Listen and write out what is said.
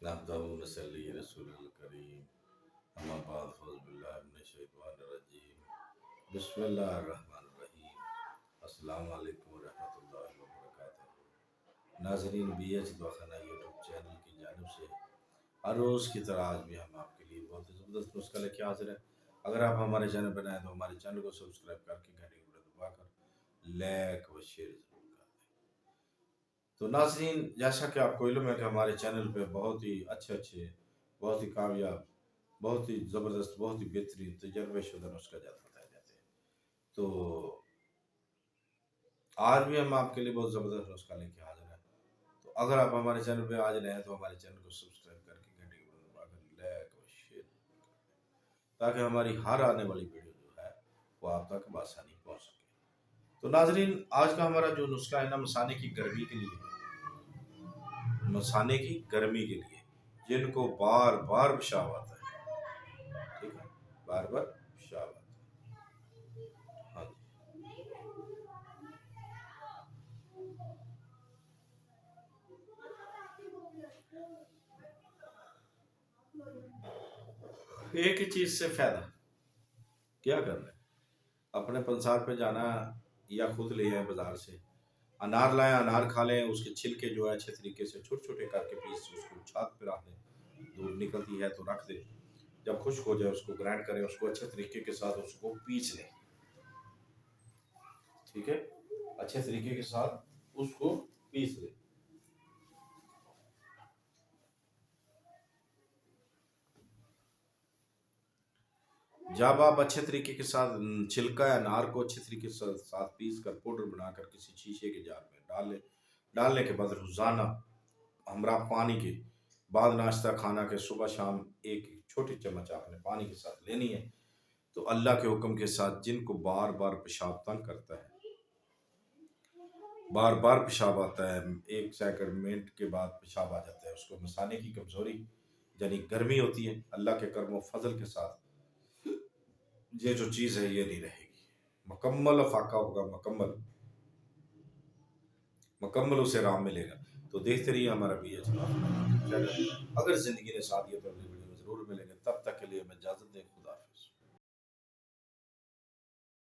نحمده ونصلي رسول الكريم اما بعد فاعوذ بالله من الشیطان الرجیم بسم اللہ الرحمن الرحیم السلام علیکم ورحمۃ اللہ وبرکاتہ ناظرین بی ایچ دواخانہ یوٹیوب چینل کی جانب سے ہر روز کی طرح آج بھی ہم آپ کے لیے بہت ہی زبردست نسخہ لے کے حاضر ہیں۔ اگر آپ ہمارے چینل پر نئے ہیں تو ہمارے چینل کو سبسکرائب کر کے گھنٹی کو دبا کر لائک و شیئر ضرور کر دیں۔ تو ناظرین جیسا کہ آپ کو علم ہے کہ ہمارے چینل پہ بہت ہی اچھے بہت ہی کامیاب بہت ہی زبردست بہت ہی بہترین تجربے شدہ نسخہ جات بتائے جاتے ہیں۔ تو آج بھی ہم آپ کے لیے بہت زبردست نسخہ لے کے حاضر ہیں۔ تو اگر آپ ہمارے چینل پہ آج نئے ہیں تو ہمارے چینل کو سبسکرائب کر کے گھنٹی کو دبا کر لائک اور شیئر تاکہ ہماری ہر آنے والی ویڈیو جو ہے وہ آپ تک بآسانی پہنچ سکے۔ تو ناظرین آج کا ہمارا جو نسخہ ہے نا مثانے کی گرمی کے لیے مثانے کی گرمی کے لیے جن کو بار بار پیشاب آتا ہے، ٹھیک ہے، بار بار پیشاب آتا ہے، ہاں جی۔ ایک ہی چیز سے فائدہ کیا کرنا ہے، اپنے پنسار پہ جانا یا خود لے آئیں بازار سے انار لائیں، انار کھا لیں، اس کے چھلکے جو ہے اچھے طریقے سے چھوٹے چھوٹے کر کے پیس اس کو چھات پہ رکھ دیں، دودھ نکلتی ہے تو رکھ دیں، جب خشک ہو جائے اس کو گرائنڈ کریں، اس کو اچھے طریقے کے ساتھ اس کو پیس لیں، ٹھیک ہے، اچھے طریقے کے ساتھ اس کو پیس لیں۔ جب آپ اچھے طریقے کے ساتھ چھلکا یا انار کو اچھے طریقے کے ساتھ پیس کر پاؤڈر بنا کر کسی شیشے کے جار میں ڈال لیں، ڈالنے کے بعد روزانہ ہمراہ پانی کے بعد ناشتہ کھانا کے صبح شام ایک چھوٹی چمچ آپ نے پانی کے ساتھ لینی ہے۔ تو اللہ کے حکم کے ساتھ جن کو بار بار پیشاب تنگ کرتا ہے، بار بار پیشاب آتا ہے، ایک سیکنڈ منٹ کے بعد پیشاب آ جاتا ہے، اس کو مثانے کی کمزوری یعنی گرمی ہوتی ہے، اللہ کے کرم و فضل کے ساتھ یہ جو چیز ہے یہ نہیں رہے گی، مکمل افاقہ ہوگا، مکمل اسے رام ملے گا۔ تو دیکھتے رہیے ہمارا بھی اگر زندگی نے ساتھ دیا تو اگلی ویڈیو میں ضرور ملیں گے، تب تک کے لیے ہمیں اجازت دیں۔